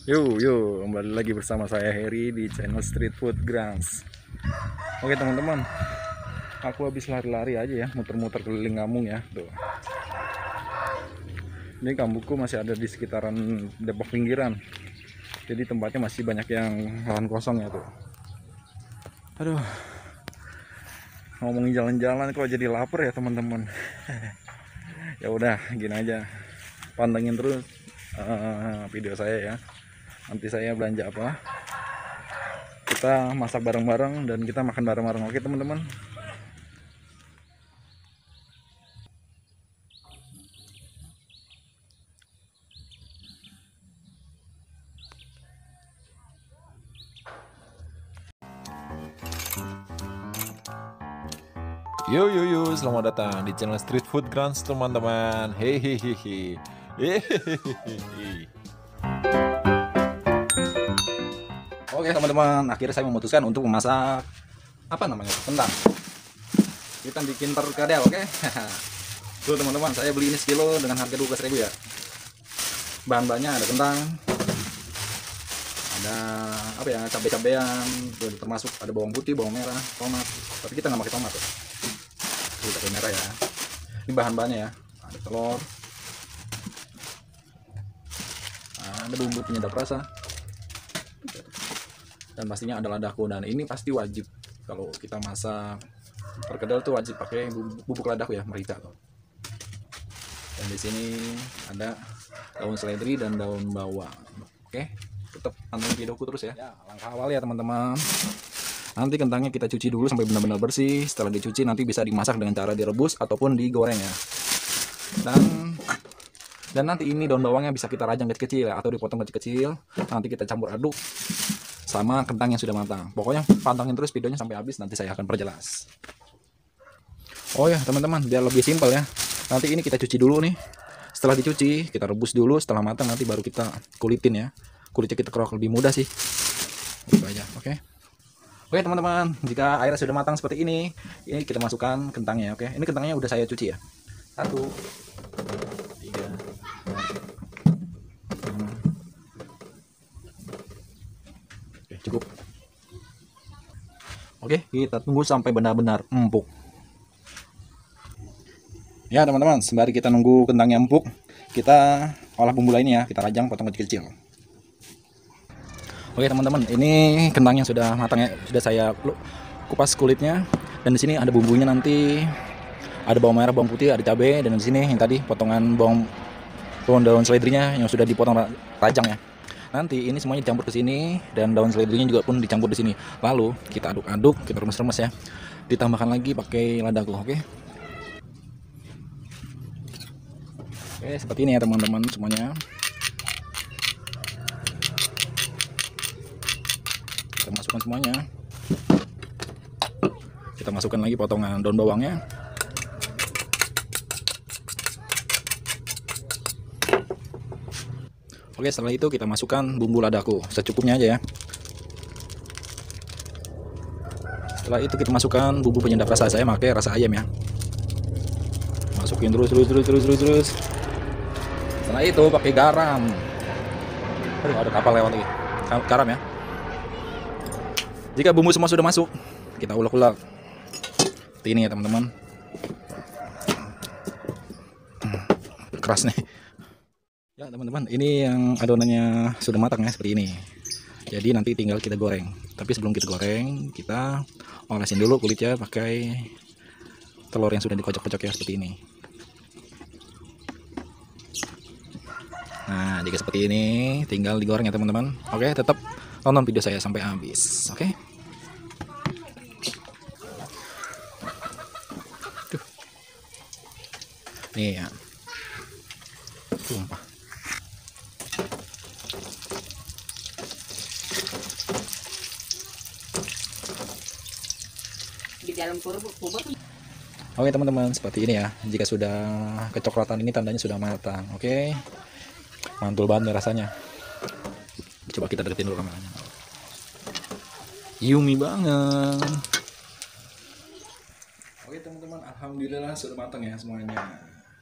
Yuk, kembali lagi bersama saya Heri di channel Street Food Grants. Oke teman-teman, aku habis lari-lari aja ya, muter-muter keliling kampung ya. Tuh. Ini kampungku masih ada di sekitaran Depok pinggiran. Jadi tempatnya masih banyak yang lahan kosong ya tuh. Aduh, ngomongin jalan-jalan kok jadi lapar ya teman-teman. Ya udah, gini aja. Pantengin terus video saya ya. Nanti saya belanja apa, kita masak bareng-bareng dan kita makan bareng-bareng. Oke teman-teman. Yo, selamat datang di channel Street Food Grants teman-teman. Hehehe. Hehehe. Oke teman-teman, akhirnya saya memutuskan untuk memasak apa namanya, kentang. Kita bikin perkedel, oke? Tuh teman-teman, saya beli ini sekilo dengan harga 12.000 ya. Bahan-bahannya ada kentang, ada apa ya, cabai-cabean, termasuk ada bawang putih, bawang merah, tomat. Tapi kita nggak pakai tomat ya. Kita pakai merah ya. Ini bahan-bahannya ya. Ada telur, ada bumbu penyedap rasa, dan pastinya ada ladaku. Dan ini pasti wajib kalau kita masak perkedel tuh wajib pakai bubuk ladaku ya, merita tuh. Dan di sini ada daun seledri dan daun bawang. Oke, tetap pantengin videoku terus ya. Langkah awal ya teman-teman. Nanti kentangnya kita cuci dulu sampai benar-benar bersih. Setelah dicuci nanti bisa dimasak dengan cara direbus ataupun digoreng ya. Dan nanti ini daun bawangnya bisa kita rajang kecil-kecil ya, atau dipotong kecil-kecil. Nanti kita campur aduk sama kentang yang sudah matang. Pokoknya pantengin terus videonya sampai habis, nanti saya akan perjelas. Oh ya teman-teman, biar lebih simpel ya. Nanti ini kita cuci dulu nih. Setelah dicuci, kita rebus dulu. Setelah matang nanti baru kita kulitin ya. Kulitnya kita kerok lebih mudah sih. Gitu aja, oke. Oke teman-teman, jika airnya sudah matang seperti ini kita masukkan kentangnya, oke. Ini kentangnya udah saya cuci ya. 1, 3, 5. Oke, cukup. Oke, kita tunggu sampai benar-benar empuk. Ya teman-teman, sembari kita nunggu kentangnya empuk, kita olah bumbu lainnya ya. Kita rajang potong kecil-kecil. Oke teman-teman, ini kentangnya sudah matang ya, sudah saya kupas kulitnya. Dan di sini ada bumbunya, nanti ada bawang merah, bawang putih, ada cabai, dan di sini yang tadi potongan bawang daun seledrinya yang sudah dipotong rajang ya. Nanti ini semuanya dicampur ke sini dan daun seledrinya juga pun dicampur di sini. Lalu kita aduk-aduk, kita remes-remes ya. Ditambahkan lagi pakai ladaku, oke? Oke, seperti ini ya teman-teman semuanya. Kita masukkan semuanya. Kita masukkan lagi potongan daun bawangnya. Oke, setelah itu kita masukkan bumbu ladaku secukupnya aja ya. Setelah itu kita masukkan bumbu penyedap rasa, saya pakai rasa ayam ya. Masukin terus. Setelah itu pakai garam. Aduh, ada kapal lewat lagi. Garam ya. Jika bumbu semua sudah masuk, kita ulek-ulek. Seperti ini ya teman-teman. Keras nih. Ya teman-teman, ini yang adonannya sudah matang ya, seperti ini. Jadi nanti tinggal kita goreng. Tapi sebelum kita goreng, kita olesin dulu kulitnya pakai telur yang sudah dikocok-kocok ya, seperti ini. Nah, jika seperti ini tinggal digoreng ya teman-teman. Oke, tetap tonton video saya sampai habis. Oke. Tuh. Nih ya. Tumpah. Di dalam kubur. Oke teman-teman, seperti ini ya. Jika sudah kecoklatan ini tandanya sudah matang. Oke. Mantul banget rasanya. Coba kita deketin dulu kameranya. Yummy banget. Oke teman-teman, alhamdulillah sudah matang ya semuanya.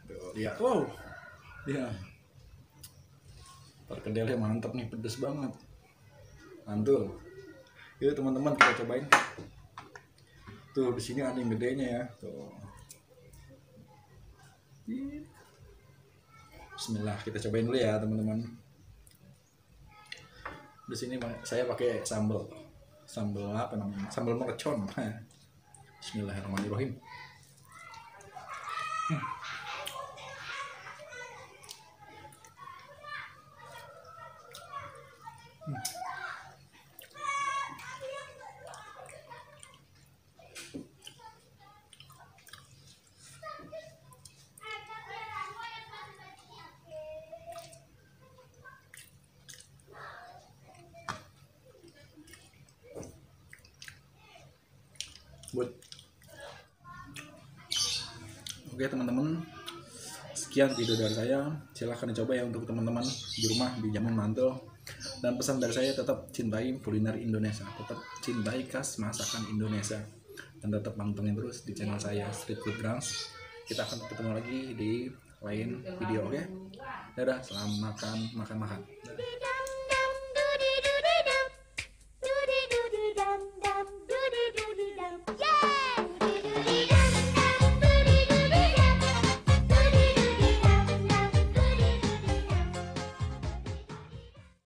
Tuh, lihat. Wow. Lihat. Perkedelnya mantap nih, pedes banget. Mantul. Yuk teman-teman kita cobain. Tuh di sini ada yang gedenya ya. Tuh. Bismillah, kita cobain dulu ya teman-teman. Di sini saya pakai sambal apa namanya? Sambal mercon. Bismillahirrahmanirrahim. Buat oke teman-teman, sekian video dari saya. Silahkan dicoba ya untuk teman-teman di rumah dijamin mantul. Dan pesan dari saya, tetap cintai kuliner Indonesia, tetap cintai khas masakan Indonesia, dan tetap pantengin terus di channel saya Street Food Grants. Kita akan ketemu lagi di lain video, oke? Dadah, selamat makan.